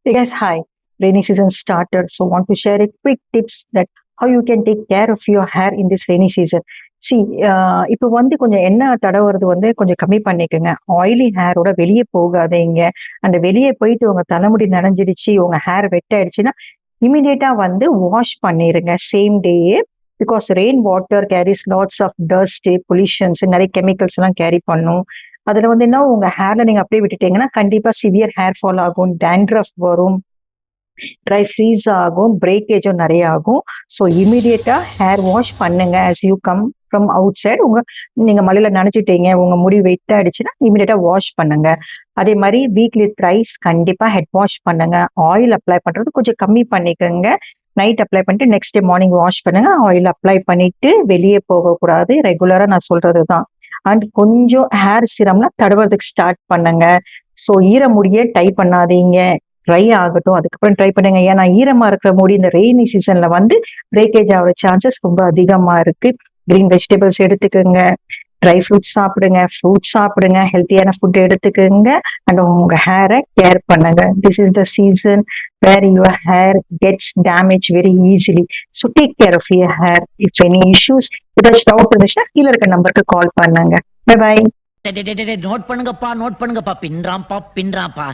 Hey guys, hi. Rainy season started, so want to share a quick tips that how you can take care of your hair in this rainy season. See, இப்போ வந்து கொஞ்சம் எண்ணெய் தடவுறது வந்து கொஞ்சம் கம்மி பண்ணிக்கோங்க. Oily ஹேரோட வெளியே போகாதீங்க. அந்த வெளியே போயிட்டு உங்க தலைமுடி நனைஞ்சிடுச்சு, உங்க ஹேர் வெட் ஆயிடுச்சுன்னா, இமிடியேட்டா வந்து வாஷ் பண்ணிருங்க சேம் டேயே. Because rain water carries lots of dust, pollutions நிறைய கெமிக்கல்ஸ் எல்லாம் கேரி பண்ணும். அதுல வந்து என்ன உங்க ஹேர்ல நீங்க அப்படியே விட்டுட்டீங்கன்னா கண்டிப்பா சிவியர் ஹேர் ஃபால் ஆகும், டேண்ட்ரஃப் வரும், ட்ரை ஃப்ரீஸ் ஆகும், பிரேக்கேஜும் நிறைய ஆகும். ஸோ இமீடியட்டா ஹேர் வாஷ் பண்ணுங்க as you come from outside. நீங்க மழையில நனைச்சிட்டீங்க, உங்க முடி வெட் ஆயிடுச்சுன்னா இமீடியட்டா வாஷ் பண்ணுங்க. அதே மாதிரி வீக்லி த்ரைஸ் கண்டிப்பா ஹெட் வாஷ் பண்ணுங்க. ஆயில் அப்ளை பண்றது கொஞ்சம் கம்மி பண்ணிக்கோங்க. நைட் அப்ளை பண்ணிட்டு நெக்ஸ்ட் டே மார்னிங் வாஷ் பண்ணுங்க. ஆயில் அப்ளை பண்ணிட்டு வெளியே போகக்கூடாது. ரெகுலரா நான் சொல்றது தான். அண்ட் கொஞ்சம் ஹேர் சிரம்னா தடவுறதுக்கு ஸ்டார்ட் பண்ணுங்க. ஸோ ஈர முடிய டை பண்ணாதீங்க, ட்ரை ஆகட்டும், அதுக்கப்புறம் ட்ரை பண்ணுங்க. ஏன்னா ஈரமா இருக்கிற முடி இந்த ரெய்னி சீசன்ல வந்து பிரேக்கேஜ் ஆகிற சான்சஸ் ரொம்ப அதிகமா இருக்கு. கிரீன் வெஜிடபிள்ஸ் எடுத்துக்கோங்க, ட்ரை ஃப்ரூட்ஸ் சாப்பிடுங்க, ஃப்ரூட்ஸ் சாப்பிடுங்க, ஹெல்த்தியான ஃபுட் எடுத்துக்கோங்க. அண்ட் உங்க ஹேரை கேர் பண்ணுங்க. This is the season where your hair gets damage very easily. So take care of your hair. If any issues ஏதாச்சும் டவுட் இருந்துச்சுன்னா கீழே இருக்க நம்பருக்கு கால் பண்ணுங்க. Bye bye. நோட் பண்ணுங்கப்பா, நோட் பண்ணுங்கப்பா, பின்றாம்பா பின்றாம்பா.